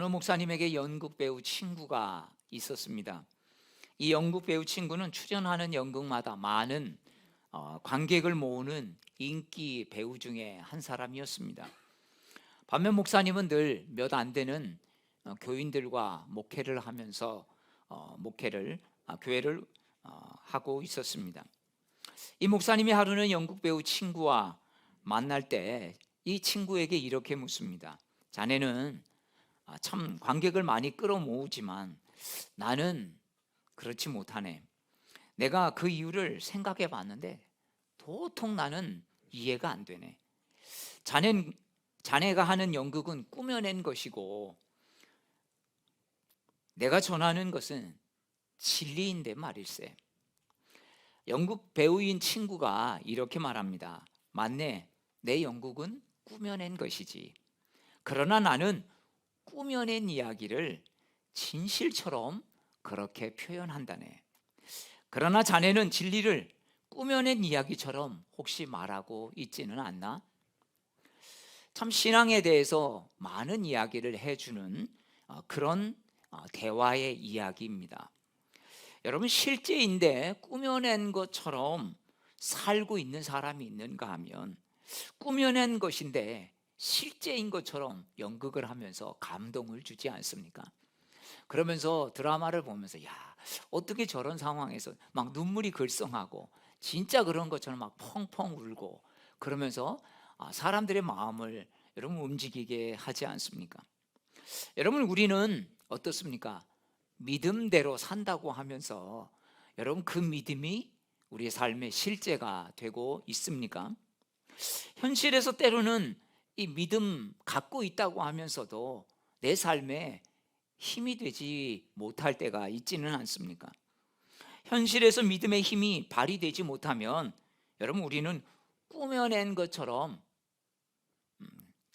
어느 목사님에게 연극 배우 친구가 있었습니다. 이 연극 배우 친구는 출연하는 연극마다 많은 관객을 모으는 인기 배우 중에 한 사람이었습니다. 반면 목사님은 늘 몇 안 되는 교인들과 목회를 하면서 교회를 하고 있었습니다. 이 목사님이 하루는 연극 배우 친구와 만날 때 이 친구에게 이렇게 묻습니다. 자네는 참 관객을 많이 끌어모으지만 나는 그렇지 못하네. 내가 그 이유를 생각해 봤는데 도통 나는 이해가 안 되네. 자네가 하는 연극은 꾸며낸 것이고 내가 전하는 것은 진리인데 말일세. 연극 배우인 친구가 이렇게 말합니다. 맞네, 내 연극은 꾸며낸 것이지. 그러나 나는 꾸며낸 이야기를 진실처럼 그렇게 표현한다네. 그러나 자네는 진리를 꾸며낸 이야기처럼 혹시 말하고 있지는 않나? 참 신앙에 대해서 많은 이야기를 해주는 그런 대화의 이야기입니다. 여러분, 실제인데 꾸며낸 것처럼 살고 있는 사람이 있는가 하면 꾸며낸 것인데 실제인 것처럼 연극을 하면서 감동을 주지 않습니까? 그러면서 드라마를 보면서 어떻게 저런 상황에서 막 눈물이 글썽하고 진짜 그런 것처럼 막 펑펑 울고 그러면서 사람들의 마음을 여러분 움직이게 하지 않습니까? 여러분, 우리는 어떻습니까? 믿음대로 산다고 하면서 여러분, 그 믿음이 우리의 삶의 실제가 되고 있습니까? 현실에서 때로는 이 믿음 갖고 있다고 하면서도 내 삶에 힘이 되지 못할 때가 있지는 않습니까? 현실에서 믿음의 힘이 발휘되지 못하면 여러분, 우리는 꾸며낸 것처럼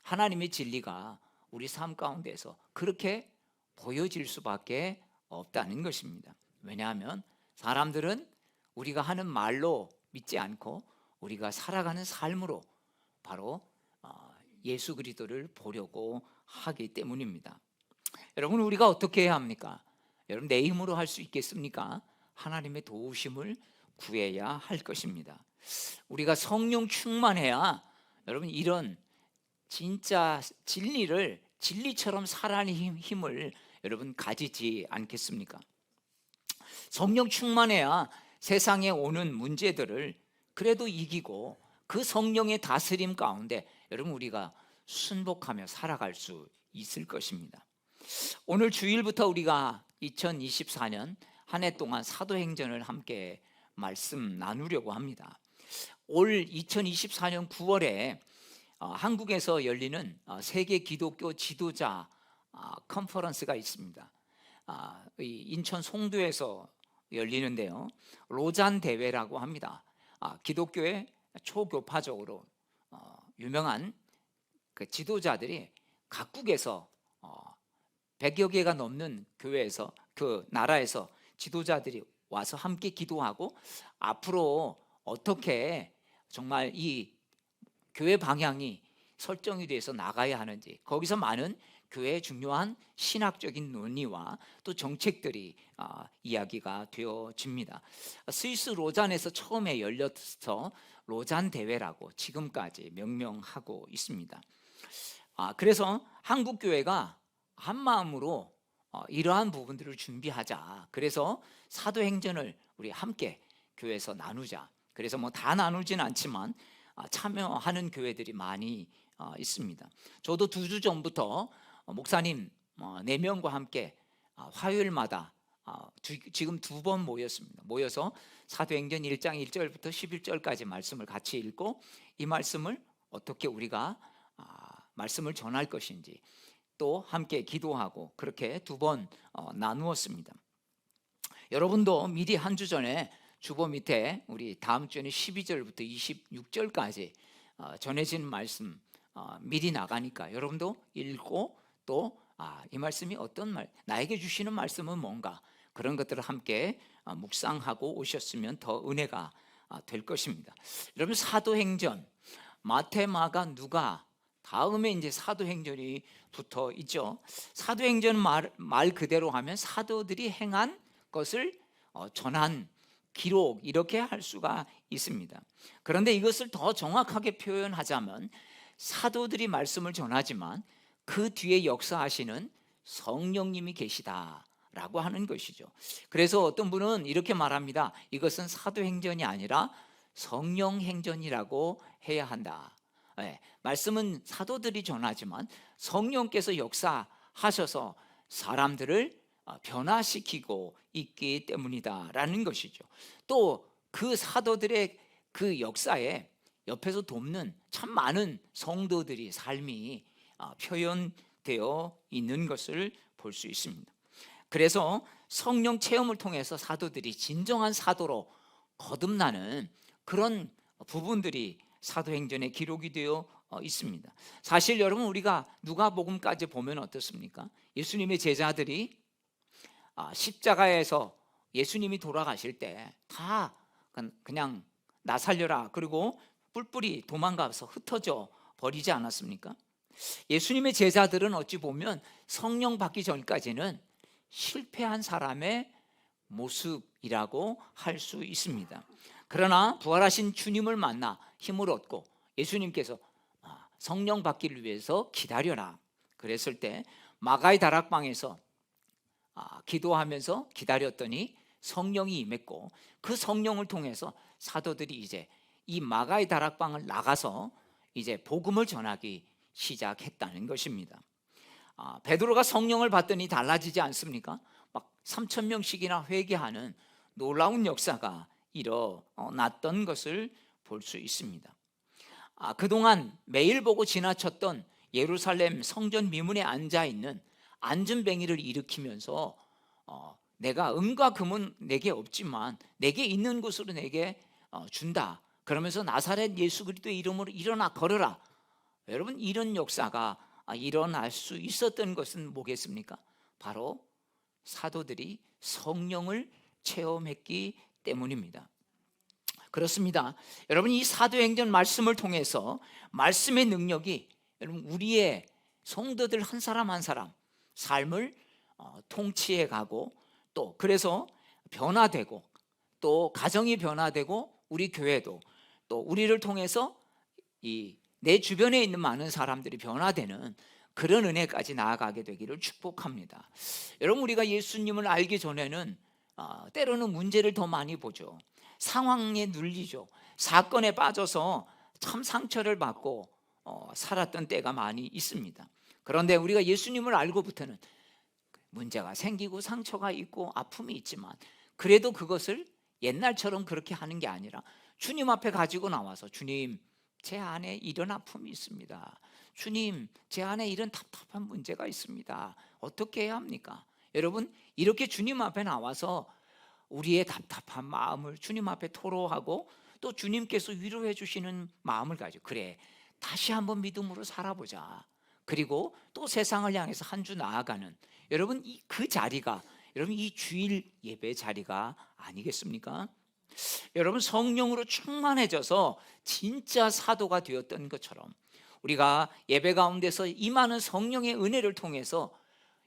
하나님의 진리가 우리 삶 가운데서 그렇게 보여질 수밖에 없다는 것입니다. 왜냐하면 사람들은 우리가 하는 말로 믿지 않고 우리가 살아가는 삶으로 바로 예수 그리스도를 보려고 하기 때문입니다. 여러분, 우리가 어떻게 해야 합니까? 여러분, 내 힘으로 할 수 있겠습니까? 하나님의 도우심을 구해야 할 것입니다. 우리가 성령 충만해야 여러분, 이런 진짜 진리를 진리처럼 살아가는 힘을 여러분 가지지 않겠습니까? 성령 충만해야 세상에 오는 문제들을 그래도 이기고 그 성령의 다스림 가운데 여러분, 우리가 순복하며 살아갈 수 있을 것입니다. 오늘 주일부터 우리가 2024년 한 해 동안 사도행전을 함께 말씀 나누려고 합니다. 올 2024년 9월에 한국에서 열리는 세계 기독교 지도자 컨퍼런스가 있습니다. 인천 송도에서 열리는데요, 로잔 대회라고 합니다. 기독교의 초교파적으로 유명한 그 지도자들이 각국에서 100여 개가 넘는 교회에서, 그 나라에서 지도자들이 와서 함께 기도하고 앞으로 어떻게 정말 이 교회 방향이 설정이 돼서 나가야 하는지, 거기서 많은 교회의 중요한 신학적인 논의와 또 정책들이 이야기가 되어집니다. 스위스 로잔에서 처음에 열려서 로잔 대회라고 지금까지 명명하고 있습니다. 그래서 한국 교회가 한 마음으로 이러한 부분들을 준비하자. 그래서 사도행전을 우리 함께 교회에서 나누자. 그래서 뭐 다 나누진 않지만 참여하는 교회들이 많이 있습니다. 저도 2주 전부터 목사님 4명과 함께 화요일마다 지금 2번 모여서 사도행전 1장 1절부터 11절까지 말씀을 같이 읽고 이 말씀을 어떻게 우리가 말씀을 전할 것인지 또 함께 기도하고 그렇게 2번 나누었습니다. 여러분도 미리 한 주 전에 주보 밑에 우리 다음 주에는 12절부터 26절까지 전해진 말씀 미리 나가니까 여러분도 읽고 또 이 말씀이 어떤 나에게 주시는 말씀은 뭔가 그런 것들을 함께 묵상하고 오셨으면 더 은혜가 될 것입니다. 여러분, 사도행전 마태, 마가, 누가 다음에 이제 사도행전이 붙어 있죠. 사도행전 말 그대로 하면 사도들이 행한 것을 전한 기록, 이렇게 할 수가 있습니다. 그런데 이것을 더 정확하게 표현하자면 사도들이 말씀을 전하지만 그 뒤에 역사하시는 성령님이 계시다라고 하는 것이죠. 그래서 어떤 분은 이렇게 말합니다. 이것은 사도행전이 아니라 성령행전이라고 해야 한다. 말씀은 사도들이 전하지만 성령께서 역사하셔서 사람들을 변화시키고 있기 때문이다라는 것이죠. 또 그 사도들의 그 역사에 옆에서 돕는 참 많은 성도들이 삶이 표현되어 있는 것을 볼 수 있습니다. 그래서 성령 체험을 통해서 사도들이 진정한 사도로 거듭나는 그런 부분들이 사도행전에 기록이 되어 있습니다. 사실 여러분, 우리가 누가복음까지 보면 어떻습니까? 예수님의 제자들이 십자가에서 예수님이 돌아가실 때 다 그냥 나 살려라, 그리고 뿔뿔이 도망가서 흩어져 버리지 않았습니까? 예수님의 제자들은 어찌 보면 성령 받기 전까지는 실패한 사람의 모습이라고 할 수 있습니다. 그러나 부활하신 주님을 만나 힘을 얻고 예수님께서 성령 받기를 위해서 기다려라 그랬을 때 마가의 다락방에서 기도하면서 기다렸더니 성령이 임했고, 그 성령을 통해서 사도들이 이제 이 마가의 다락방을 나가서 이제 복음을 전하기 시작했다는 것입니다. 베드로가 성령을 받더니 달라지지 않습니까? 막 3,000명씩이나 회개하는 놀라운 역사가 일어났던 것을 볼 수 있습니다. 그동안 매일 보고 지나쳤던 예루살렘 성전 미문에 앉아있는 안전뱅이를 일으키면서 내가 은과 금은 내게 없지만 내게 있는 것으로 내게 준다, 그러면서 나사렛 예수 그리스도의 이름으로 일어나 걸어라. 여러분, 이런 역사가 일어날 수 있었던 것은 뭐겠습니까? 바로 사도들이 성령을 체험했기 때문입니다. 그렇습니다. 여러분, 이 사도행전 말씀을 통해서 말씀의 능력이 여러분 우리의 성도들 한 사람 한 사람 삶을 통치해 가고, 또 그래서 변화되고, 또 가정이 변화되고, 우리 교회도 또 우리를 통해서 이 내 주변에 있는 많은 사람들이 변화되는 그런 은혜까지 나아가게 되기를 축복합니다. 여러분, 우리가 예수님을 알기 전에는 때로는 문제를 더 많이 보죠. 상황에 눌리죠. 사건에 빠져서 참 상처를 받고 살았던 때가 많이 있습니다. 그런데 우리가 예수님을 알고부터는 문제가 생기고 상처가 있고 아픔이 있지만, 그래도 그것을 옛날처럼 그렇게 하는 게 아니라 주님 앞에 가지고 나와서, 주님, 제 안에 이런 아픔이 있습니다. 주님, 제 안에 이런 답답한 문제가 있습니다. 어떻게 해야 합니까? 여러분, 이렇게 주님 앞에 나와서 우리의 답답한 마음을 주님 앞에 토로하고, 또 주님께서 위로해 주시는 마음을 가지고, 그래, 다시 한번 믿음으로 살아보자, 그리고 또 세상을 향해서 한 주 나아가는, 여러분, 그 자리가 여러분 이 주일 예배 자리가 아니겠습니까? 여러분, 성령으로 충만해져서 진짜 사도가 되었던 것처럼 우리가 예배 가운데서 임하는 성령의 은혜를 통해서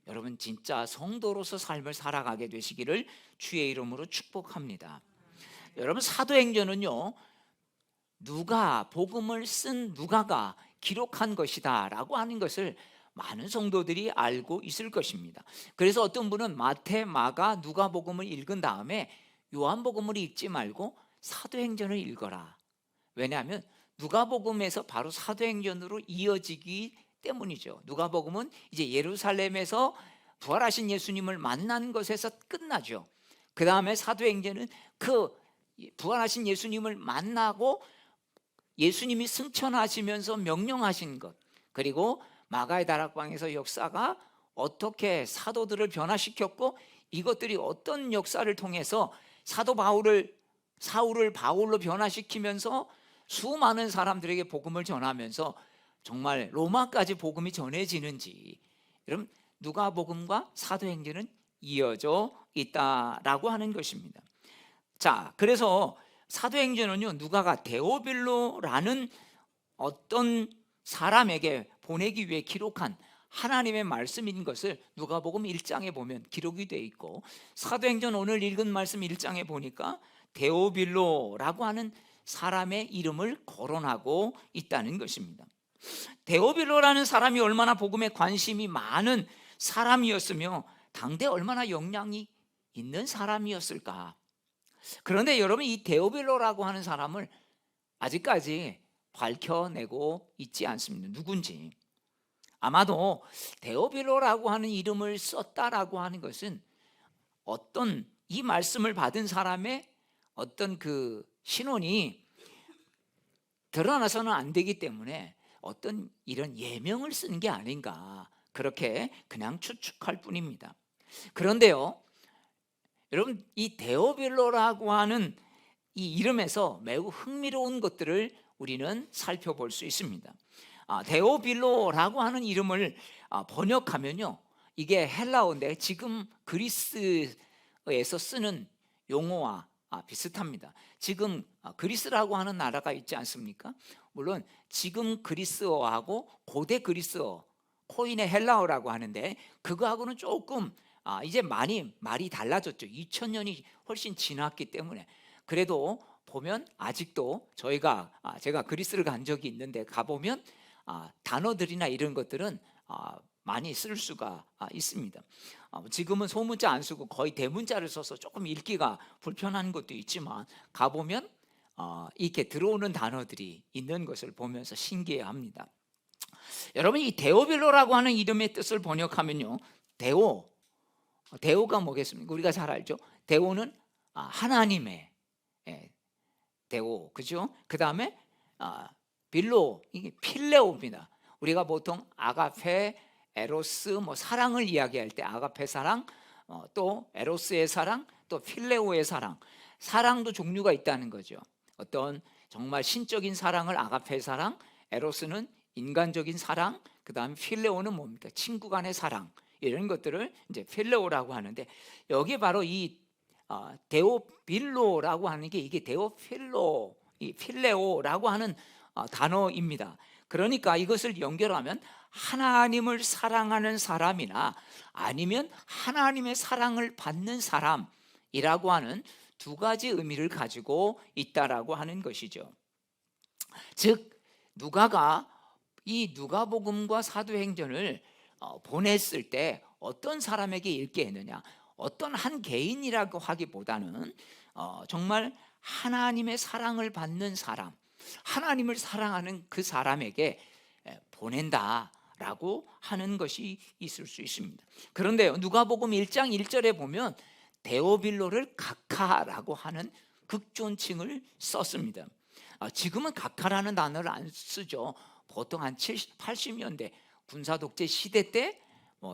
여러분 진짜 성도로서 삶을 살아가게 되시기를 주의 이름으로 축복합니다. 여러분, 사도행전은요, 누가, 복음을 쓴 누가가 기록한 것이다 라고 하는 것을 많은 성도들이 알고 있을 것입니다. 그래서 어떤 분은 마태, 마가, 누가복음을 읽은 다음에 요한복음을 읽지 말고 사도행전을 읽어라. 왜냐하면 누가복음에서 바로 사도행전으로 이어지기 때문이죠. 누가복음은 이제 예루살렘에서 부활하신 예수님을 만난 것에서 끝나죠. 그 다음에 사도행전은 그 부활하신 예수님을 만나고 예수님이 승천하시면서 명령하신 것, 그리고 마가의 다락방에서 역사가 어떻게 사도들을 변화시켰고, 이것들이 어떤 역사를 통해서 사도 사울을 바울로 변화시키면서 수많은 사람들에게 복음을 전하면서 정말 로마까지 복음이 전해지는지, 여러분, 누가복음과 사도행전은 이어져 있다라고 하는 것입니다. 자, 그래서 사도행전은요, 누가가 데오빌로라는 어떤 사람에게 보내기 위해 기록한 하나님의 말씀인 것을 누가복음 1장에 보면 기록이 되어 있고, 사도행전 오늘 읽은 말씀 1장에 보니까 데오빌로라고 하는 사람의 이름을 거론하고 있다는 것입니다. 데오빌로라는 사람이 얼마나 복음에 관심이 많은 사람이었으며 당대 얼마나 영향이 있는 사람이었을까. 그런데 여러분, 이 데오빌로라고 하는 사람을 아직까지 밝혀내고 있지 않습니다. 누군지. 아마도 데오빌로라고 하는 이름을 썼다라고 하는 것은 어떤 이 말씀을 받은 사람의 어떤 그 신원이 드러나서는 안 되기 때문에 어떤 이런 예명을 쓰는 게 아닌가, 그렇게 그냥 추측할 뿐입니다. 그런데요, 여러분, 이 데오빌로라고 하는 이 이름에서 매우 흥미로운 것들을 우리는 살펴볼 수 있습니다. 데오빌로라고 하는 이름을 번역하면요, 이게 헬라어인데 지금 그리스에서 쓰는 용어와 비슷합니다. 지금 그리스라고 하는 나라가 있지 않습니까? 물론 지금 그리스어하고 고대 그리스어, 코인의 헬라어라고 하는데 그거하고는 조금 이제 많이 말이 달라졌죠. 2000년이 훨씬 지났기 때문에. 그래도 보면 아직도 제가 그리스를 간 적이 있는데 가보면 단어들이나 이런 것들은 많이 쓸 수가 있습니다. 지금은 소문자 안 쓰고 거의 대문자를 써서 조금 읽기가 불편한 것도 있지만 가보면 이렇게 들어오는 단어들이 있는 것을 보면서 신기해합니다. 여러분, 이 데오빌로라고 하는 이름의 뜻을 번역하면요, 데오가 뭐겠습니까? 우리가 잘 알죠. 데오는 하나님의, 데오, 그죠? 그 다음에 빌로, 이게 필레오입니다. 우리가 보통 아가페, 에로스, 뭐 사랑을 이야기할 때 아가페 사랑, 또 에로스의 사랑, 또 필레오의 사랑, 사랑도 종류가 있다는 거죠. 어떤 정말 신적인 사랑을 아가페 사랑, 에로스는 인간적인 사랑, 그 다음에 필레오는 뭡니까? 친구 간의 사랑, 이런 것들을 이제 필레오라고 하는데, 여기 바로 이 데오빌로라고 하는 게 이게 데오필로, 이 필레오라고 하는 단어입니다. 그러니까 이것을 연결하면 하나님을 사랑하는 사람이나 아니면 하나님의 사랑을 받는 사람이라고 하는 두 가지 의미를 가지고 있다라고 하는 것이죠. 즉, 누가가 이 누가복음과 사도행전을 보냈을 때 어떤 사람에게 읽게 했느냐, 어떤 한 개인이라고 하기보다는 정말 하나님의 사랑을 받는 사람, 하나님을 사랑하는 그 사람에게 보낸다라고 하는 것이 있을 수 있습니다. 그런데요, 누가복음 1장 1절에 보면 데오빌로를 각하라고 하는 극존칭을 썼습니다. 지금은 각하라는 단어를 안 쓰죠. 보통 한 70, 80년대 군사 독재 시대 때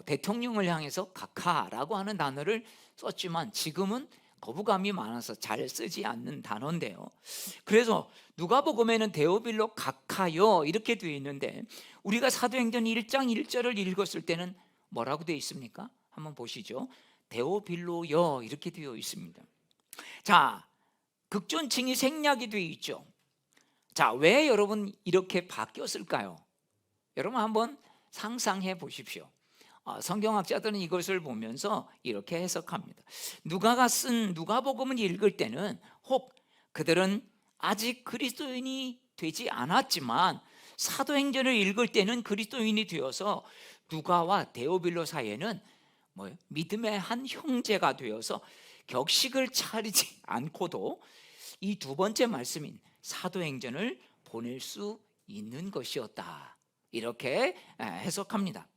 대통령을 향해서 각하라고 하는 단어를 썼지만 지금은 거부감이 많아서 잘 쓰지 않는 단어인데요. 그래서 누가복음에는 데오빌로 각하여 이렇게 되어 있는데 우리가 사도행전 1장 1절을 읽었을 때는 뭐라고 되어 있습니까? 한번 보시죠. 데오빌로여 이렇게 되어 있습니다. 자, 극존칭이 생략이 되어 있죠. 자, 왜 여러분 이렇게 바뀌었을까요? 여러분 한번 상상해 보십시오. 성경학자들은 이것을 보면서 이렇게 해석합니다. 누가가 쓴 누가복음을 읽을 때는 혹 그들은 아직 그리스도인이 되지 않았지만 사도행전을 읽을 때는 그리스도인이 되어서 누가와 데오빌로 사이에는 믿음의 한 형제가 되어서 격식을 차리지 않고도 이 두 번째 말씀인 사도행전을 보낼 수 있는 것이었다, 이렇게 해석합니다.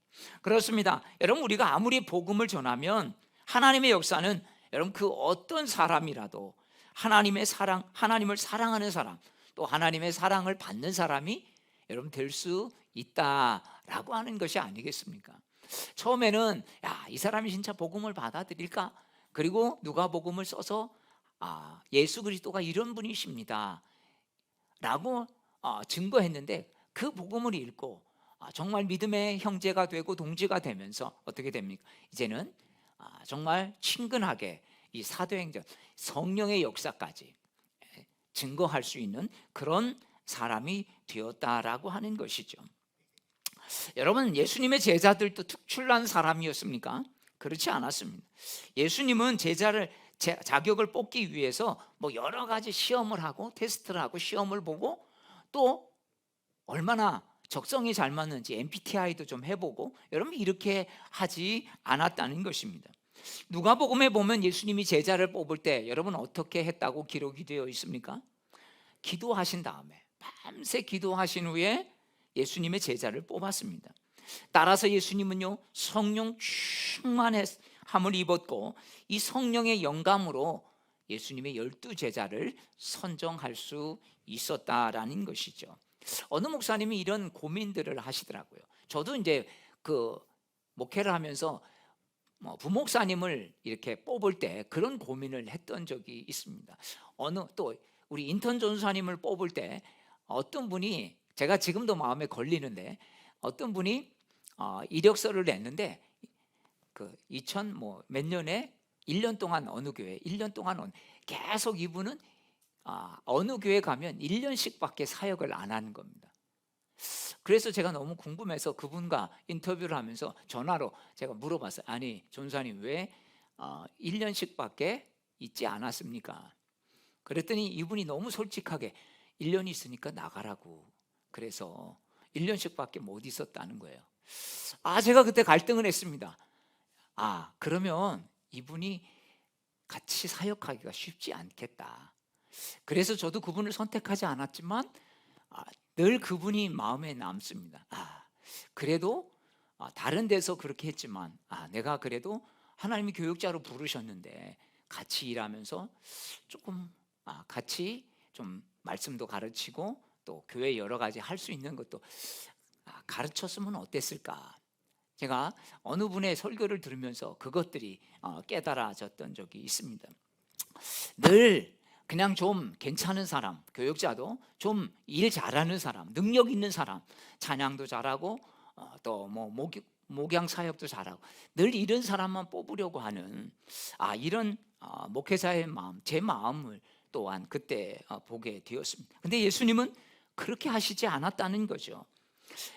그렇습니다. 여러분, 우리가 아무리 복음을 전하면 하나님의 역사는 여러분 그 어떤 사람이라도 하나님의 사랑, 하나님을 사랑하는 사람, 또 하나님의 사랑을 받는 사람이 여러분 될 수 있다라고 하는 것이 아니겠습니까? 처음에는 이 사람이 진짜 복음을 받아들일까? 그리고 누가 복음을 써서 예수 그리스도가 이런 분이십니다 라고 증거했는데 그 복음을 읽고 정말 믿음의 형제가 되고 동지가 되면서 어떻게 됩니까? 이제는 정말 친근하게 이 사도행전 성령의 역사까지 증거할 수 있는 그런 사람이 되었다라고 하는 것이죠. 여러분, 예수님의 제자들도 특출난 사람이었습니까? 그렇지 않았습니다. 예수님은 자격을 뽑기 위해서 뭐 여러 가지 시험을 하고 테스트를 하고 시험을 보고 또 얼마나 적성이 잘 맞는지 MBTI도 좀 해보고 여러분 이렇게 하지 않았다는 것입니다. 누가복음에 보면 예수님이 제자를 뽑을 때 여러분 어떻게 했다고 기록이 되어 있습니까? 기도하신 다음에 밤새 기도하신 후에 예수님의 제자를 뽑았습니다. 따라서 예수님은요 성령 충만함을 입었고 이 성령의 영감으로 예수님의 12제자를 선정할 수 있었다라는 것이죠. 어느 목사님이 이런 고민들을 하시더라고요. 저도 이제 그 목회를 하면서 부목사님을 이렇게 뽑을 때 그런 고민을 했던 적이 있습니다. 또 우리 인턴 전사님을 뽑을 때 어떤 분이, 제가 지금도 마음에 걸리는데, 어떤 분이 이력서를 냈는데 그 2000 몇 년에 1년 동안 어느 교회 1년 동안 계속 이분은 어느 교회 가면 1년씩밖에 사역을 안 하는 겁니다. 그래서 제가 너무 궁금해서 그분과 인터뷰를 하면서 전화로 제가 물어봤어요. 아니 전사님 왜 1년씩밖에 있지 않았습니까? 그랬더니 이분이 너무 솔직하게 1년 있으니까 나가라고, 그래서 1년씩밖에 못 있었다는 거예요. 제가 그때 갈등을 했습니다. 그러면 이분이 같이 사역하기가 쉽지 않겠다. 그래서 저도 그분을 선택하지 않았지만 늘 그분이 마음에 남습니다. 그래도 다른 데서 그렇게 했지만 내가 그래도 하나님이 교육자로 부르셨는데 같이 일하면서 조금 같이 좀 말씀도 가르치고 또 교회 여러 가지 할 수 있는 것도 가르쳤으면 어땠을까. 제가 어느 분의 설교를 들으면서 그것들이 깨달아졌던 적이 있습니다. 늘 그냥 좀 괜찮은 사람, 교육자도 좀 일 잘하는 사람, 능력 있는 사람, 찬양도 잘하고 또 목양 사역도 잘하고 늘 이런 사람만 뽑으려고 하는 이런 목회자의 마음, 제 마음을 또한 그때 보게 되었습니다. 근데 예수님은 그렇게 하시지 않았다는 거죠.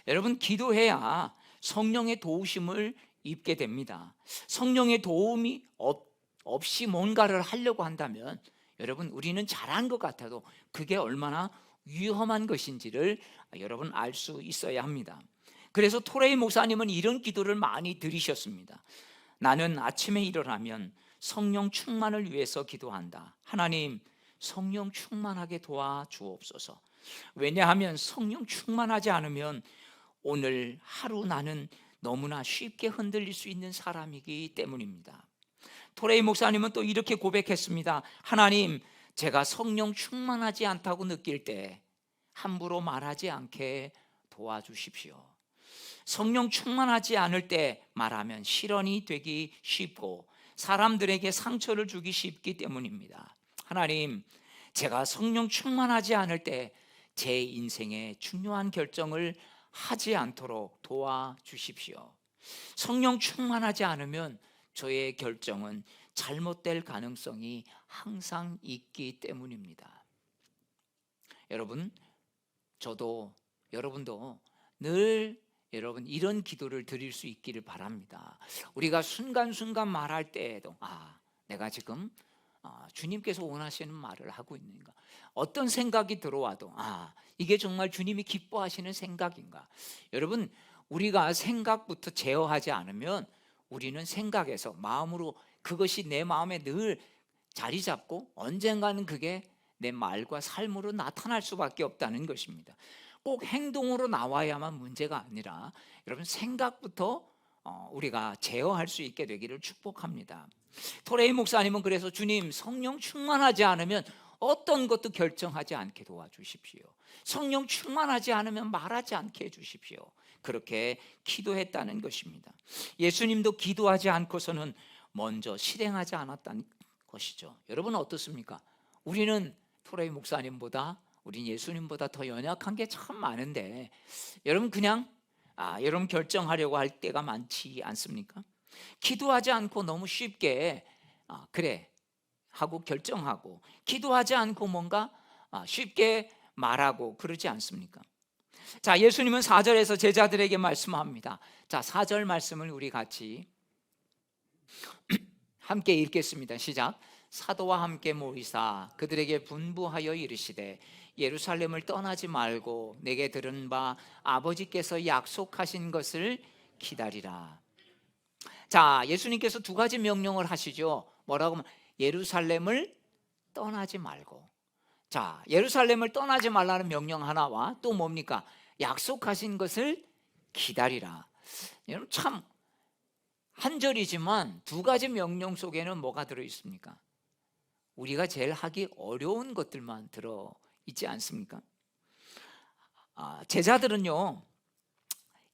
여러분, 기도해야 성령의 도우심을 입게 됩니다. 성령의 도움이 없이 뭔가를 하려고 한다면 여러분 우리는 잘한 것 같아도 그게 얼마나 위험한 것인지를 여러분 알 수 있어야 합니다. 그래서 토레이 목사님은 이런 기도를 많이 드리셨습니다. 나는 아침에 일어나면 성령 충만을 위해서 기도한다. 하나님, 성령 충만하게 도와주옵소서. 왜냐하면 성령 충만하지 않으면 오늘 하루 나는 너무나 쉽게 흔들릴 수 있는 사람이기 때문입니다. 토레이 목사님은 또 이렇게 고백했습니다. 하나님, 제가 성령 충만하지 않다고 느낄 때 함부로 말하지 않게 도와주십시오. 성령 충만하지 않을 때 말하면 실언이 되기 쉽고 사람들에게 상처를 주기 쉽기 때문입니다. 하나님, 제가 성령 충만하지 않을 때 제 인생에 중요한 결정을 하지 않도록 도와주십시오. 성령 충만하지 않으면 저의 결정은 잘못될 가능성이 항상 있기 때문입니다. 여러분, 저도 여러분도 늘 여러분 이런 기도를 드릴 수 있기를 바랍니다. 우리가 순간순간 말할 때에도 내가 지금 주님께서 원하시는 말을 하고 있는가, 어떤 생각이 들어와도 이게 정말 주님이 기뻐하시는 생각인가. 여러분, 우리가 생각부터 제어하지 않으면 우리는 생각에서 마음으로 그것이 내 마음에 늘 자리 잡고 언젠가는 그게 내 말과 삶으로 나타날 수밖에 없다는 것입니다. 꼭 행동으로 나와야만 문제가 아니라 여러분 생각부터 우리가 제어할 수 있게 되기를 축복합니다. 토레이 목사님은 그래서 주님, 성령 충만하지 않으면 어떤 것도 결정하지 않게 도와주십시오. 성령 충만하지 않으면 말하지 않게 해주십시오. 그렇게 기도했다는 것입니다. 예수님도 기도하지 않고서는 먼저 실행하지 않았다는 것이죠. 여러분 어떻습니까? 우리는 토레이 목사님보다, 우린 예수님보다 더 연약한 게 참 많은데 여러분 그냥 여러분 결정하려고 할 때가 많지 않습니까? 기도하지 않고 너무 쉽게 그래 하고 결정하고, 기도하지 않고 뭔가 쉽게 말하고 그러지 않습니까? 자, 예수님은 4절에서 제자들에게 말씀합니다. 자, 4절 말씀을 우리 같이 함께 읽겠습니다. 시작. 사도와 함께 모이사 그들에게 분부하여 이르시되 예루살렘을 떠나지 말고 내게 들은 바 아버지께서 약속하신 것을 기다리라. 자, 예수님께서 두 가지 명령을 하시죠. 뭐라고 하면 예루살렘을 떠나지 말고. 자, 예루살렘을 떠나지 말라는 명령 하나와 또 뭡니까? 약속하신 것을 기다리라. 여러분, 참 한 절이지만 두 가지 명령 속에는 뭐가 들어 있습니까? 우리가 제일 하기 어려운 것들만 들어 있지 않습니까? 제자들은요,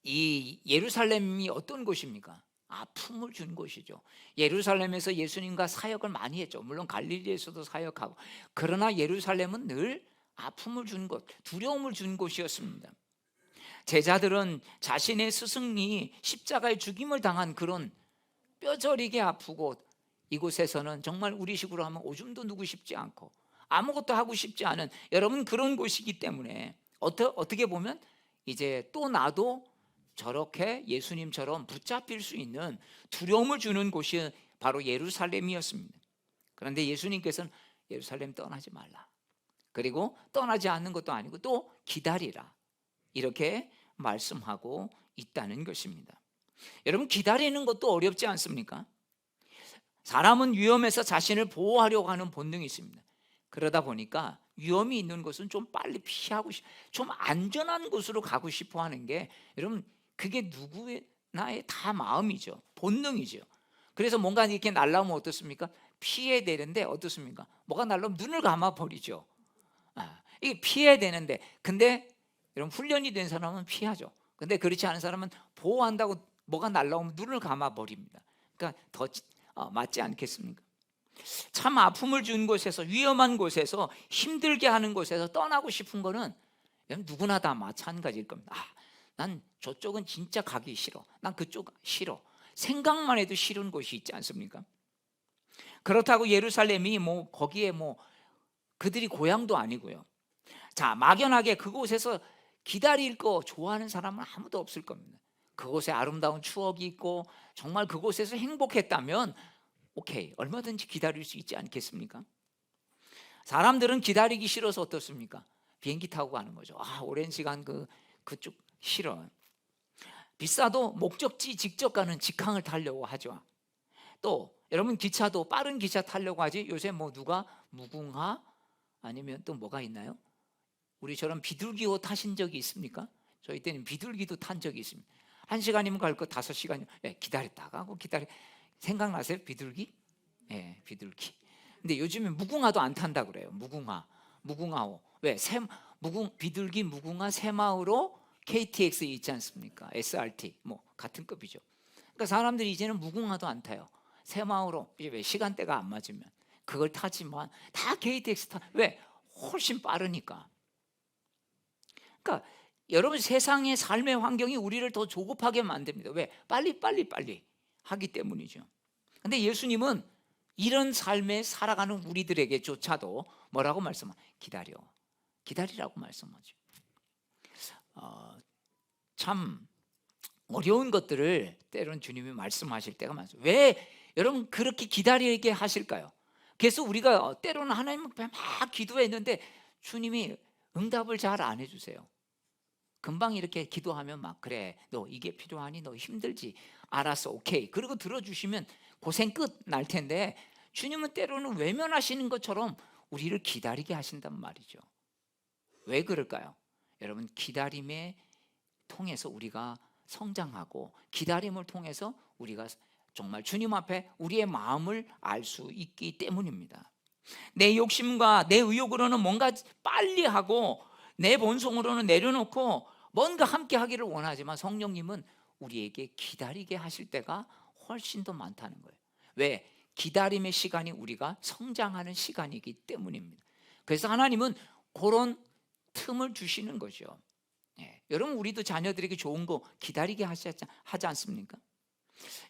이 예루살렘이 어떤 곳입니까? 아픔을 준 곳이죠. 예루살렘에서 예수님과 사역을 많이 했죠. 물론 갈릴리에서도 사역하고, 그러나 예루살렘은 늘 아픔을 준 곳, 두려움을 준 곳이었습니다. 제자들은 자신의 스승이 십자가에 죽임을 당한 그런 뼈저리게 아프고, 이곳에서는 정말 우리식으로 하면 오줌도 누고 싶지 않고 아무것도 하고 싶지 않은, 여러분, 그런 곳이기 때문에 어떻게 보면 이제 또 나도 저렇게 예수님처럼 붙잡힐 수 있는 두려움을 주는 곳이 바로 예루살렘이었습니다. 그런데 예수님께서는 예루살렘 떠나지 말라, 그리고 떠나지 않는 것도 아니고 또 기다리라, 이렇게 말씀하고 있다는 것입니다. 여러분, 기다리는 것도 어렵지 않습니까? 사람은 위험에서 자신을 보호하려고 하는 본능이 있습니다. 그러다 보니까 위험이 있는 곳은 좀 빨리 피하고 좀 안전한 곳으로 가고 싶어 하는 게, 여러분, 그게 누구나의 다 마음이죠. 본능이죠. 그래서 뭔가 이렇게 날라오면 어떻습니까? 피해야 되는데 어떻습니까? 뭐가 날라오면 눈을 감아버리죠. 이게 피해야 되는데, 근데 여러분, 훈련이 된 사람은 피하죠. 근데 그렇지 않은 사람은 보호한다고 뭐가 날라오면 눈을 감아버립니다. 그러니까 더 맞지 않겠습니까? 참 아픔을 준 곳에서, 위험한 곳에서, 힘들게 하는 곳에서 떠나고 싶은 거는 누구나 다 마찬가지일 겁니다. 난 저쪽은 진짜 가기 싫어, 난 그쪽 싫어, 생각만 해도 싫은 곳이 있지 않습니까? 그렇다고 예루살렘이 거기에 그들이 고향도 아니고요. 자, 막연하게 그곳에서 기다릴 거 좋아하는 사람은 아무도 없을 겁니다. 그곳에 아름다운 추억이 있고 정말 그곳에서 행복했다면 오케이, 얼마든지 기다릴 수 있지 않겠습니까? 사람들은 기다리기 싫어서 어떻습니까? 비행기 타고 가는 거죠. 오랜 시간 그쪽 싫어. 비싸도 목적지 직접 가는 직항을 타려고 하죠. 또 여러분, 기차도 빠른 기차 타려고 하지. 요새 누가 무궁화 아니면 또 뭐가 있나요? 우리처럼 비둘기호 타신 적이 있습니까? 저희 때는 비둘기도 탄 적이 있습니다. 1시간이면 갈 거 5시간이면 기다렸다가 하고 생각나세요? 비둘기? 비둘기. 근데 요즘에 무궁화도 안 탄다 그래요. 무궁화호. 왜? 비둘기, 무궁화, 새마을호, KTX 있지 않습니까? SRT 같은 급이죠. 그러니까 사람들이 이제는 무궁화도 안 타요. 새마을호, 왜? 시간대가 안 맞으면 그걸 타지만 다 KTX 왜? 훨씬 빠르니까. 그러니까 여러분, 세상의 삶의 환경이 우리를 더 조급하게 만듭니다. 왜? 빨리 하기 때문이죠. 근데 예수님은 이런 삶에 살아가는 우리들에게조차도 뭐라고 기다리라고 말씀하죠. 참 어려운 것들을 때로는 주님이 말씀하실 때가 많죠. 왜 여러분 그렇게 기다리게 하실까요? 그래서 우리가 때로는 하나님 앞에 막 기도했는데 주님이 응답을 잘 안 해주세요. 금방 이렇게 기도하면 그래, 너 이게 필요하니? 너 힘들지? 알았어, 오케이. 그리고 들어주시면 고생 끝 날 텐데, 주님은 때로는 외면하시는 것처럼 우리를 기다리게 하신단 말이죠. 왜 그럴까요? 여러분, 기다림에 통해서 우리가 성장하고, 기다림을 통해서 우리가 정말 주님 앞에 우리의 마음을 알 수 있기 때문입니다. 내 욕심과 내 의욕으로는 뭔가 빨리 하고, 내 본성으로는 내려놓고 뭔가 함께 하기를 원하지만, 성령님은 우리에게 기다리게 하실 때가 훨씬 더 많다는 거예요. 왜? 기다림의 시간이 우리가 성장하는 시간이기 때문입니다. 그래서 하나님은 그런 틈을 주시는 거죠. 여러분, 우리도 자녀들에게 좋은 거 기다리게 하지 않습니까?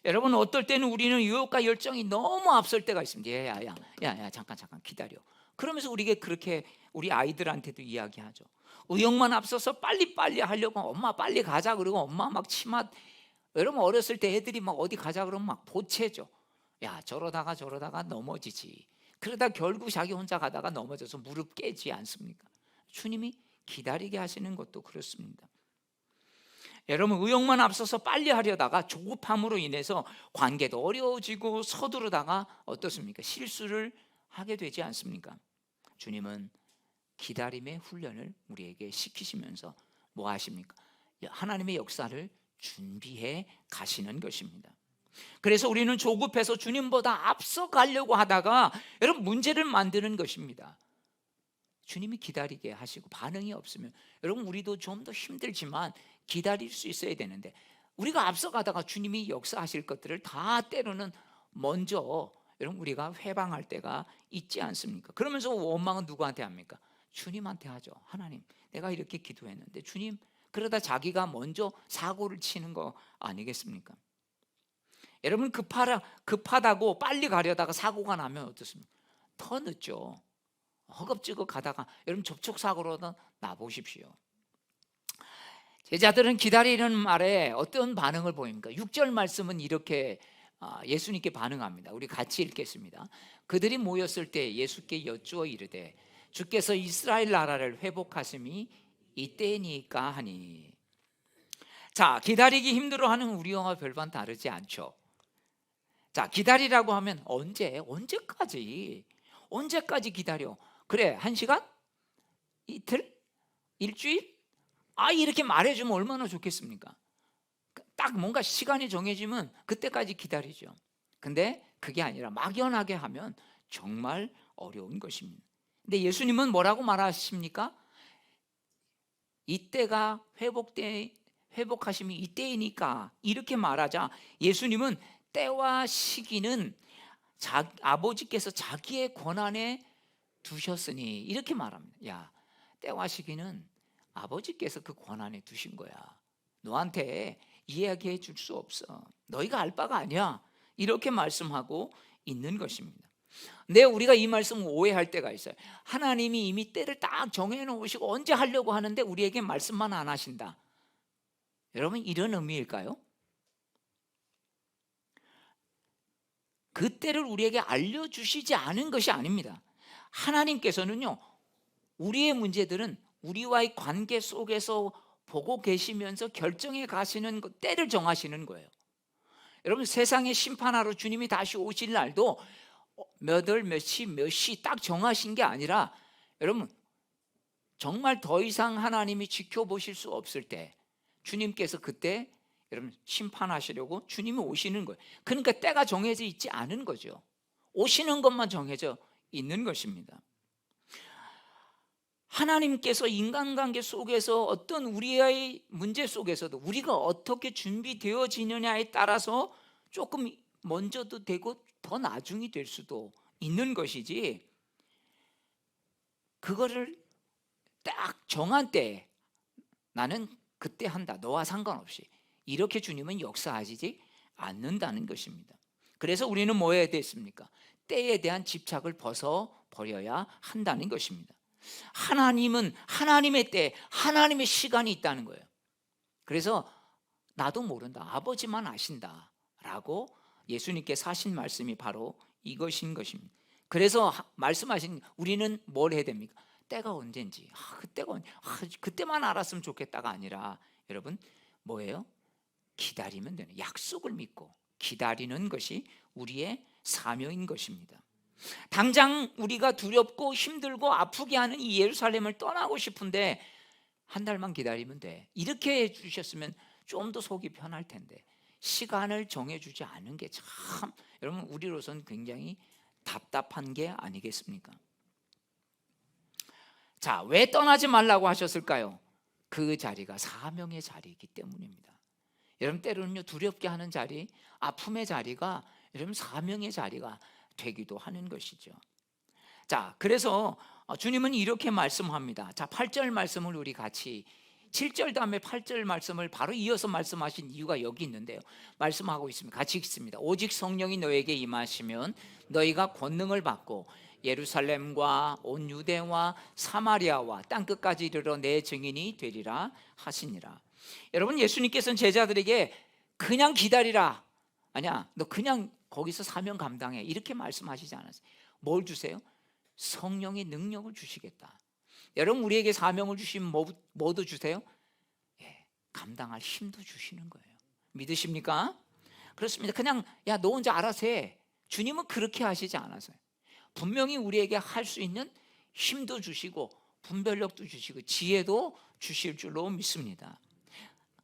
여러분, 어떨 때는 우리는 유혹과 열정이 너무 앞설 때가 있습니다. 야, 잠깐 기다려. 그러면서 우리가 그렇게 우리 아이들한테도 이야기하죠. 의욕만 앞서서 빨리빨리 하려고 엄마 빨리 가자 그러고 엄마 막 치마, 여러분 어렸을 때 애들이 막 어디 가자 그러면 막 보채죠. 야 저러다가 넘어지지. 그러다 결국 자기 혼자 가다가 넘어져서 무릎 깨지 않습니까? 주님이 기다리게 하시는 것도 그렇습니다. 여러분 의욕만 앞서서 빨리 하려다가 조급함으로 인해서 관계도 어려워지고 서두르다가 어떻습니까? 실수를 하게 되지 않습니까? 주님은 기다림의 훈련을 우리에게 시키시면서 뭐 하십니까? 하나님의 역사를 준비해 가시는 것입니다. 그래서 우리는 조급해서 주님보다 앞서 가려고 하다가 여러분 문제를 만드는 것입니다. 주님이 기다리게 하시고 반응이 없으면 여러분 우리도 좀 더 힘들지만 기다릴 수 있어야 되는데, 우리가 앞서가다가 주님이 역사하실 것들을 다 때로는 먼저 여러분 우리가 회방할 때가 있지 않습니까? 그러면서 원망은 누구한테 합니까? 주님한테 하죠. 하나님 내가 이렇게 기도했는데 주님, 그러다 자기가 먼저 사고를 치는 거 아니겠습니까? 여러분 급하다고 빨리 가려다가 사고가 나면 어떻습니까? 더 늦죠. 허겁지겁 가다가 여러분 접촉사고로는 나보십시오. 제자들은 기다리는 말에 어떤 반응을 보입니까? 6절 말씀은 이렇게 예수님께 반응합니다. 우리 같이 읽겠습니다. 그들이 모였을 때 예수께 여쭈어 이르되 주께서 이스라엘 나라를 회복하심이 이때니까 하니. 자, 기다리기 힘들어하는 우리와 별반 다르지 않죠. 자, 기다리라고 하면 언제까지 기다려? 그래, 1시간? 이틀? 일주일? 이렇게 말해주면 얼마나 좋겠습니까? 딱 뭔가 시간이 정해지면 그때까지 기다리죠. 근데 그게 아니라 막연하게 하면 정말 어려운 것입니다. 근데 예수님은 뭐라고 말하십니까? 이때가 회복하심이 이때이니까 이렇게 말하자 예수님은 때와 시기는 아버지께서 자기의 권한에 두셨으니 이렇게 말합니다. 야, 때와 시기는 아버지께서 그 권한에 두신 거야. 너한테 이야기해 줄 수 없어. 너희가 알 바가 아니야. 이렇게 말씀하고 있는 것입니다. 근데 우리가 이 말씀을 오해할 때가 있어요. 하나님이 이미 때를 딱 정해 놓으시고 언제 하려고 하는데 우리에게 말씀만 안 하신다. 여러분 이런 의미일까요? 그 때를 우리에게 알려주시지 않은 것이 아닙니다. 하나님께서는요, 우리의 문제들은 우리와의 관계 속에서 보고 계시면서 결정해 가시는 때를 정하시는 거예요. 여러분 세상의 심판하러 주님이 다시 오실 날도 몇 월 몇 시 딱 정하신 게 아니라 여러분 정말 더 이상 하나님이 지켜보실 수 없을 때 주님께서 그때 여러분 심판하시려고 주님이 오시는 거예요. 그러니까 때가 정해져 있지 않은 거죠. 오시는 것만 정해져 있는 것입니다. 하나님께서 인간관계 속에서 어떤 우리의 문제 속에서도 우리가 어떻게 준비되어지느냐에 따라서 조금 먼저도 되고 더 나중이 될 수도 있는 것이지, 그거를 딱 정한 때 나는 그때 한다, 너와 상관없이, 이렇게 주님은 역사하시지 않는다는 것입니다. 그래서 우리는 뭐 해야 됐습니까? 때에 대한 집착을 벗어버려야 한다는 것입니다. 하나님은 하나님의 때, 하나님의 시간이 있다는 거예요. 그래서 나도 모른다, 아버지만 아신다 라고 예수님께서 하신 말씀이 바로 이것인 것입니다. 그래서 말씀하신 우리는 뭘 해야 됩니까? 때가 언젠지, 그때만 알았으면 좋겠다가 아니라 여러분 뭐예요? 기다리면 되는, 약속을 믿고 기다리는 것이 우리의 사명인 것입니다. 당장 우리가 두렵고 힘들고 아프게 하는 이 예루살렘을 떠나고 싶은데 한 달만 기다리면 돼, 이렇게 해주셨으면 좀 더 속이 편할 텐데 시간을 정해주지 않은 게 참 여러분 우리로서는 굉장히 답답한 게 아니겠습니까? 자, 왜 떠나지 말라고 하셨을까요? 그 자리가 사명의 자리이기 때문입니다. 여러분 때로는요, 두렵게 하는 자리, 아픔의 자리가 여러분 사명의 자리가 되기도 하는 것이죠. 자, 그래서 주님은 이렇게 말씀합니다. 자, 8절 말씀을 우리 같이, 7절 다음에 8절 말씀을 바로 이어서 말씀하신 이유가 여기 있는데요, 말씀하고 있습니다. 같이 읽습니다. 오직 성령이 너에게 임하시면 너희가 권능을 받고 예루살렘과 온 유대와 사마리아와 땅끝까지 이르러 내 증인이 되리라 하시니라. 여러분, 예수님께서는 제자들에게 그냥 기다리라, 아니야, 너 그냥 거기서 사명 감당해, 이렇게 말씀하시지 않았어요. 뭘 주세요? 성령의 능력을 주시겠다. 여러분, 우리에게 사명을 주시면 뭐도 주세요? 감당할 힘도 주시는 거예요. 믿으십니까? 그렇습니다. 그냥 야, 너 혼자 알아서 해. 주님은 그렇게 하시지 않아서요. 분명히 우리에게 할 수 있는 힘도 주시고 분별력도 주시고 지혜도 주실 줄로 믿습니다.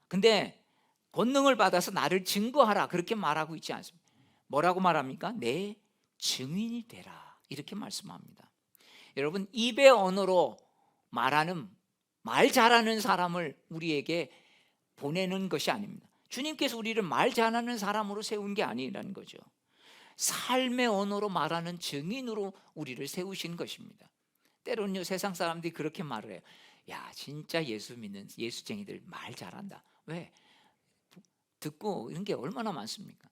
근데 권능을 받아서 나를 증거하라, 그렇게 말하고 있지 않습니다. 뭐라고 말합니까? 내 증인이 되라, 이렇게 말씀합니다. 여러분, 입의 언어로 말하는, 말 잘하는 사람을 우리에게 보내는 것이 아닙니다. 주님께서 우리를 말 잘하는 사람으로 세운 게 아니라는 거죠. 삶의 언어로 말하는 증인으로 우리를 세우신 것입니다. 때로는요, 세상 사람들이 그렇게 말을 해요. 야, 진짜 예수 믿는 예수쟁이들 말 잘한다. 왜? 듣고 이런 게 얼마나 많습니까?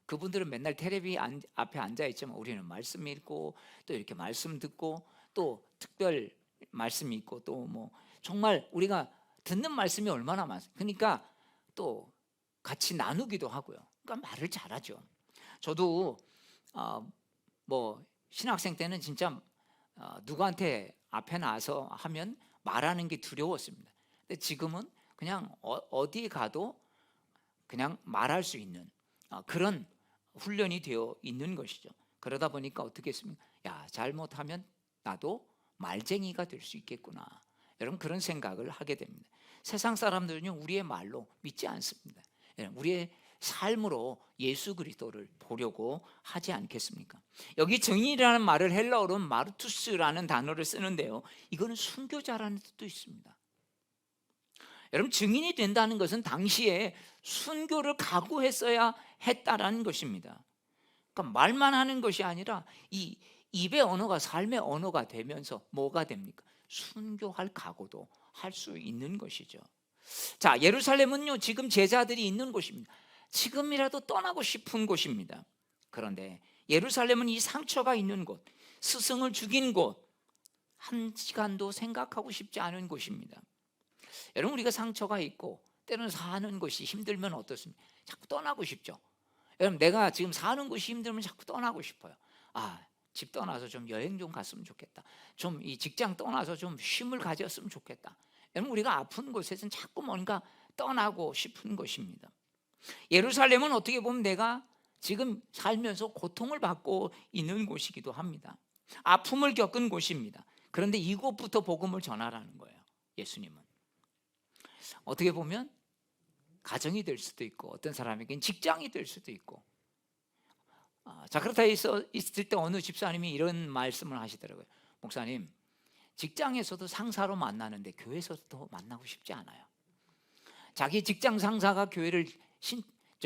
그분들은 맨날 텔레비 앞에 앉아 있지만 우리는 말씀 읽고 또 이렇게 말씀 듣고 또 특별 말씀이 있고 또 뭐 정말 우리가 듣는 말씀이 얼마나 많습니까? 그러니까 또 같이 나누기도 하고요. 그러니까 말을 잘하죠. 저도 뭐 신학생 때는 진짜 누구한테 앞에 나와서 하면 말하는 게 두려웠습니다. 근데 지금은 그냥 어디 가도 그냥 말할 수 있는 그런 훈련이 되어 있는 것이죠. 그러다 보니까 어떻게 했습니까? 야, 잘못하면 나도 말쟁이가 될 수 있겠구나, 여러분, 그런 생각을 하게 됩니다. 세상 사람들은요, 우리의 말로 믿지 않습니다. 우리의 삶으로 예수 그리스도를 보려고 하지 않겠습니까? 여기 증인이라는 말을 헬라어로는 마르투스라는 단어를 쓰는데요, 이거는 순교자라는 뜻도 있습니다. 여러분, 증인이 된다는 것은 당시에 순교를 각오했어야 했다라는 것입니다. 그러니까 말만 하는 것이 아니라 이 입의 언어가 삶의 언어가 되면서 뭐가 됩니까? 순교할 각오도 할 수 있는 것이죠. 자, 예루살렘은요, 지금 제자들이 있는 곳입니다. 지금이라도 떠나고 싶은 곳입니다. 그런데 예루살렘은 이 상처가 있는 곳, 스승을 죽인 곳, 한 시간도 생각하고 싶지 않은 곳입니다. 여러분, 우리가 상처가 있고 때로는 사는 것이 힘들면 어떻습니까? 자꾸 떠나고 싶죠. 여러분, 내가 지금 사는 곳이 힘들면 자꾸 떠나고 싶어요. 집 떠나서 좀 여행 좀 갔으면 좋겠다. 좀 이 직장 떠나서 좀 쉼을 가졌으면 좋겠다. 여러분, 우리가 아픈 곳에서는 자꾸 뭔가 떠나고 싶은 것입니다. 예루살렘은 어떻게 보면 내가 지금 살면서 고통을 받고 있는 곳이기도 합니다. 아픔을 겪은 곳입니다. 그런데 이곳부터 복음을 전하라는 거예요. 예수님은 어떻게 보면 가정이 될 수도 있고 어떤 사람에게는 직장이 될 수도 있고, 자카르타에 있을 때 어느 집사님이 이런 말씀을 하시더라고요. 목사님, 직장에서도 상사로 만나는데 교회에서도 만나고 싶지 않아요. 자기 직장 상사가 교회를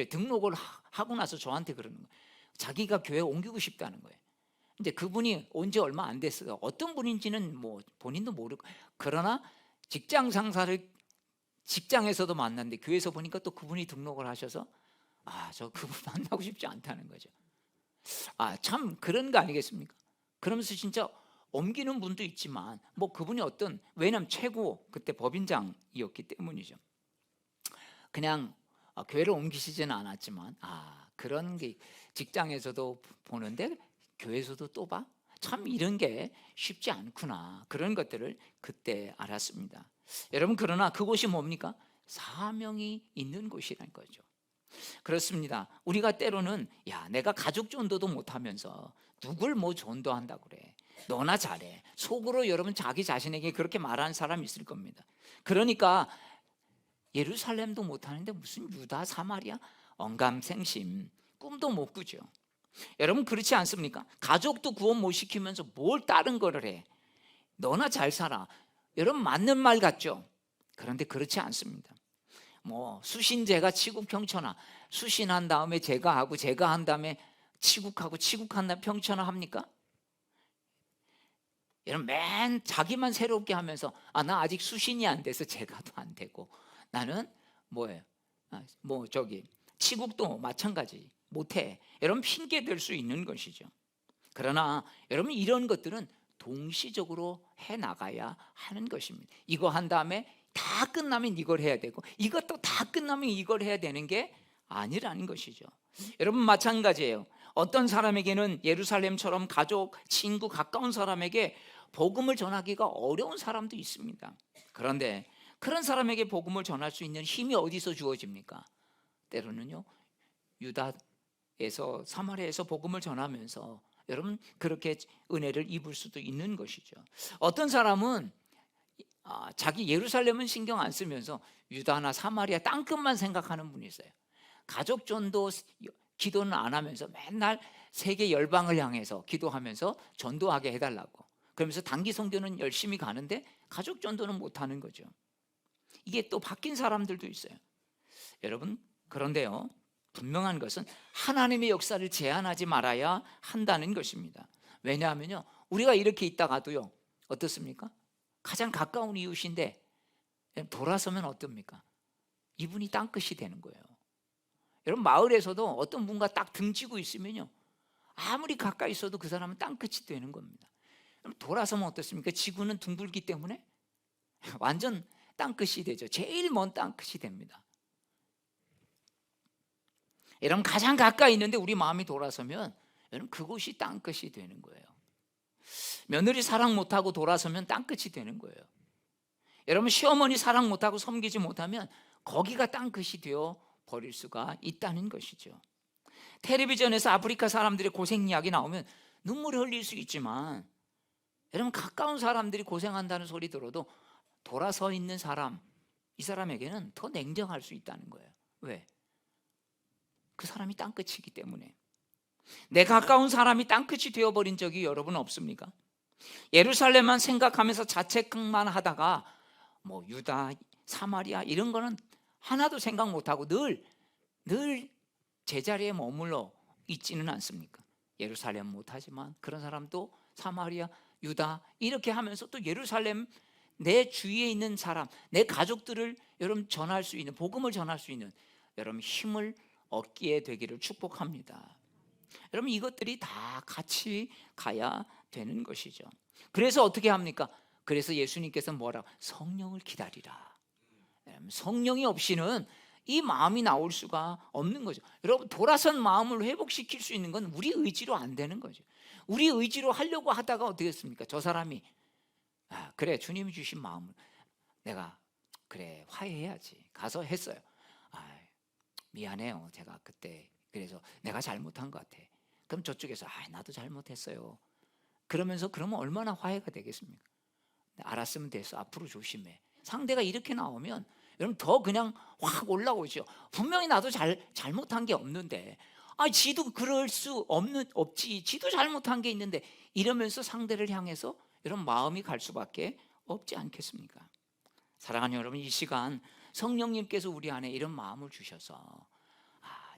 등록을 하고 나서 저한테 그러는 거예요. 자기가 교회 옮기고 싶다는 거예요. 근데 그분이 온 지 얼마 안 됐어요. 어떤 분인지는 뭐 본인도 모르고, 그러나 직장 상사를 직장에서도 만났는데 교회에서 보니까 또 그분이 등록을 하셔서 저 그분 만나고 싶지 않다는 거죠. 참 그런 거 아니겠습니까? 그러면서 진짜 옮기는 분도 있지만 뭐 그분이 왜냐면 최고 그때 법인장이었기 때문이죠. 그냥 교회를 옮기시지는 않았지만 그런 게 직장에서도 보는데 교회에서도 또 봐? 참 이런 게 쉽지 않구나, 그런 것들을 그때 알았습니다. 여러분, 그러나 그곳이 뭡니까? 사명이 있는 곳이라는 거죠. 그렇습니다. 우리가 때로는 내가 가족 전도도 못하면서 누굴 뭐 전도한다고 그래, 너나 잘해, 속으로 여러분 자기 자신에게 그렇게 말하는 사람이 있을 겁니다. 그러니까 예루살렘도 못하는데 무슨 유다 사마리아, 언감생심, 꿈도 못 꾸죠. 여러분, 그렇지 않습니까? 가족도 구원 못 시키면서 뭘 다른 거를 해, 너나 잘 살아. 여러분, 맞는 말 같죠? 그런데 그렇지 않습니다. 뭐 수신제가 치국평천하, 수신한 다음에 제가 하고 제가 한 다음에 치국하고 치국한 다음에 평천하 합니까? 여러분, 맨 자기만 새롭게 하면서 나 아직 수신이 안 돼서 제가도 안 되고, 나는 뭐예요? 치국도 마찬가지 못해. 여러분, 핑계 될 수 있는 것이죠. 그러나 여러분 이런 것들은 동시적으로 해 나가야 하는 것입니다. 이거 한 다음에 다 끝나면 이걸 해야 되고 이것도 다 끝나면 이걸 해야 되는 게 아니라는 것이죠. 여러분 마찬가지예요. 어떤 사람에게는 예루살렘처럼 가족, 친구, 가까운 사람에게 복음을 전하기가 어려운 사람도 있습니다. 그런데 그런 사람에게 복음을 전할 수 있는 힘이 어디서 주어집니까? 때로는요, 유다에서 사마리아에서 복음을 전하면서 여러분 그렇게 은혜를 입을 수도 있는 것이죠. 어떤 사람은 자기 예루살렘은 신경 안 쓰면서 유다나 사마리아 땅끝만 생각하는 분이 있어요. 가족 전도 기도는 안 하면서 맨날 세계 열방을 향해서 기도하면서 전도하게 해달라고, 그러면서 단기 선교는 열심히 가는데 가족 전도는 못하는 거죠. 이게 또 바뀐 사람들도 있어요. 여러분 그런데요, 분명한 것은 하나님의 역사를 제한하지 말아야 한다는 것입니다. 왜냐하면요, 우리가 이렇게 있다가도요, 어떻습니까? 가장 가까운 이웃인데 돌아서면 어떻습니까? 이분이 땅끝이 되는 거예요. 여러분 마을에서도 어떤 분과 딱 등지고 있으면요, 아무리 가까이 있어도 그 사람은 땅끝이 되는 겁니다. 돌아서면 어떻습니까? 지구는 둥글기 때문에 완전 땅끝이 되죠. 제일 먼 땅끝이 됩니다. 여러분 가장 가까이 있는데 우리 마음이 돌아서면 여러분 그곳이 땅끝이 되는 거예요. 며느리 사랑 못하고 돌아서면 땅끝이 되는 거예요. 여러분 시어머니 사랑 못하고 섬기지 못하면 거기가 땅끝이 되어 버릴 수가 있다는 것이죠. 텔레비전에서 아프리카 사람들의 고생 이야기 나오면 눈물을 흘릴 수 있지만 여러분 가까운 사람들이 고생한다는 소리 들어도 돌아서 있는 사람, 이 사람에게는 더 냉정할 수 있다는 거예요. 왜? 그 사람이 땅끝이기 때문에. 내 가까운 사람이 땅끝이 되어버린 적이 여러분 없습니까? 예루살렘만 생각하면서 자책만 하다가 뭐 유다, 사마리아 이런 거는 하나도 생각 못하고 늘 제자리에 머물러 있지는 않습니까? 예루살렘 못하지만 그런 사람도 사마리아, 유다 이렇게 하면서 또 예루살렘, 내 주위에 있는 사람, 내 가족들을 여러분 전할 수 있는, 복음을 전할 수 있는 여러분 힘을 얻게 되기를 축복합니다. 여러분 이것들이 다 같이 가야 되는 것이죠. 그래서 어떻게 합니까? 그래서 예수님께서 뭐라? 성령을 기다리라. 성령이 없이는 이 마음이 나올 수가 없는 거죠. 여러분 돌아선 마음을 회복시킬 수 있는 건 우리 의지로 안 되는 거죠. 우리 의지로 하려고 하다가 어떻게 했습니까? 저 사람이 그래 주님이 주신 마음을 내가 그래 화해해야지 가서 했어요. 미안해요 제가 그때 그래서 내가 잘못한 것 같아. 그럼 저쪽에서 나도 잘못했어요. 그러면서 그러면 얼마나 화해가 되겠습니까? 알았으면 됐어, 앞으로 조심해. 상대가 이렇게 나오면 여러분 더 그냥 확 올라오죠. 분명히 나도 잘못한 게 없는데 지도 그럴 수 없지, 지도 잘못한 게 있는데 이러면서 상대를 향해서 여러분 마음이 갈 수밖에 없지 않겠습니까? 사랑하는 여러분, 이 시간 성령님께서 우리 안에 이런 마음을 주셔서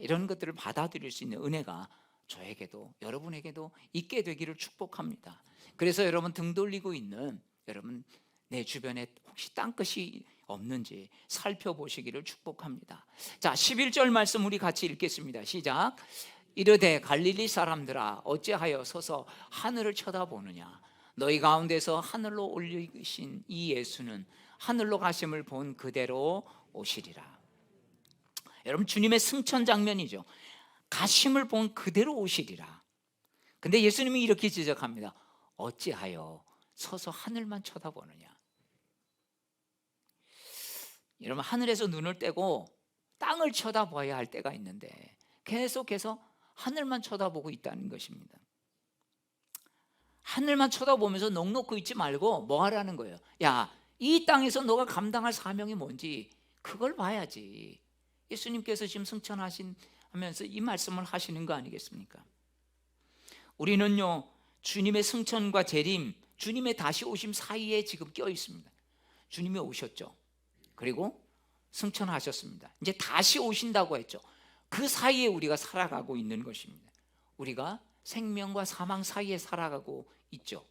이런 것들을 받아들일 수 있는 은혜가 저에게도 여러분에게도 있게 되기를 축복합니다. 그래서 여러분 등 돌리고 있는 여러분 내 주변에 혹시 땅끝이 없는지 살펴보시기를 축복합니다. 자, 11절 말씀 우리 같이 읽겠습니다. 시작. 이르되 갈릴리 사람들아 어찌하여 서서 하늘을 쳐다보느냐? 너희 가운데서 하늘로 올리신 이 예수는 하늘로 가심을 본 그대로 오시리라. 여러분 주님의 승천 장면이죠. 가심을 본 그대로 오시리라. 근데 예수님이 이렇게 지적합니다. 어찌하여 서서 하늘만 쳐다보느냐? 여러분 하늘에서 눈을 떼고 땅을 쳐다봐야 할 때가 있는데 계속해서 하늘만 쳐다보고 있다는 것입니다. 하늘만 쳐다보면서 넋 놓고 있지 말고 뭐 하라는 거예요? 야, 이 땅에서 너가 감당할 사명이 뭔지 그걸 봐야지. 예수님께서 지금 승천하시면서 이 말씀을 하시는 거 아니겠습니까? 우리는요 주님의 승천과 재림, 주님의 다시 오심 사이에 지금 껴 있습니다. 주님이 오셨죠. 그리고 승천하셨습니다. 이제 다시 오신다고 했죠. 그 사이에 우리가 살아가고 있는 것입니다. 우리가 생명과 사망 사이에 살아가고 있죠.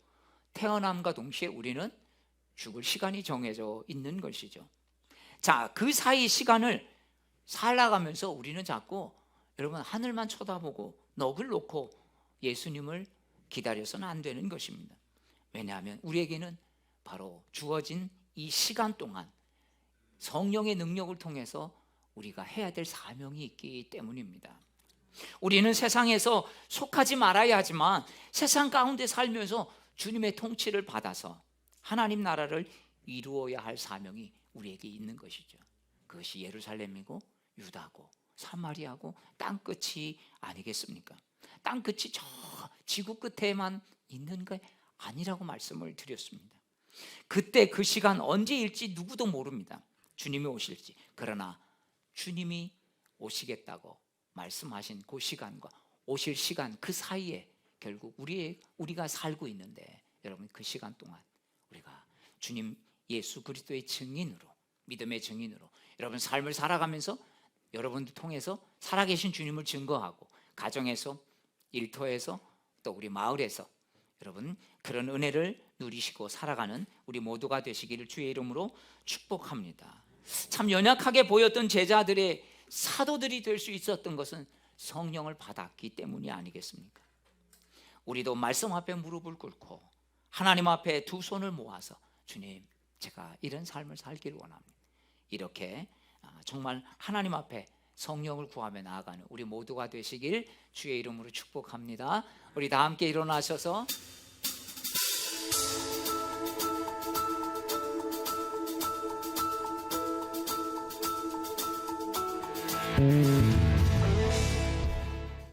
태어남과 동시에 우리는 죽을 시간이 정해져 있는 것이죠. 자, 그 사이 시간을 살아가면서 우리는 자꾸 여러분 하늘만 쳐다보고 넋을 놓고 예수님을 기다려서는 안 되는 것입니다. 왜냐하면 우리에게는 바로 주어진 이 시간 동안 성령의 능력을 통해서 우리가 해야 될 사명이 있기 때문입니다. 우리는 세상에서 속하지 말아야 하지만 세상 가운데 살면서 주님의 통치를 받아서 하나님 나라를 이루어야 할 사명이 우리에게 있는 것이죠. 그것이 예루살렘이고 유다고 사마리아고 땅끝이 아니겠습니까? 땅끝이 저 지구 끝에만 있는 게 아니라고 말씀을 드렸습니다. 그때 그 시간 언제일지 누구도 모릅니다. 주님이 오실지. 그러나 주님이 오시겠다고 말씀하신 그 시간과 오실 시간 그 사이에 결국 우리가 살고 있는데, 여러분 그 시간 동안 우리가 주님 예수 그리스도의 증인으로, 믿음의 증인으로 여러분 삶을 살아가면서 여러분들 통해서 살아계신 주님을 증거하고, 가정에서, 일터에서, 또 우리 마을에서 여러분 그런 은혜를 누리시고 살아가는 우리 모두가 되시기를 주의 이름으로 축복합니다. 참 연약하게 보였던 제자들의 사도들이 될 수 있었던 것은 성령을 받았기 때문이 아니겠습니까? 우리도 말씀 앞에 무릎을 꿇고 하나님 앞에 두 손을 모아서 주님, 제가 이런 삶을 살기를 원합니다. 이렇게 정말 하나님 앞에 성령을 구하며 나아가는 우리 모두가 되시길 주의 이름으로 축복합니다. 우리 다 함께 일어나셔서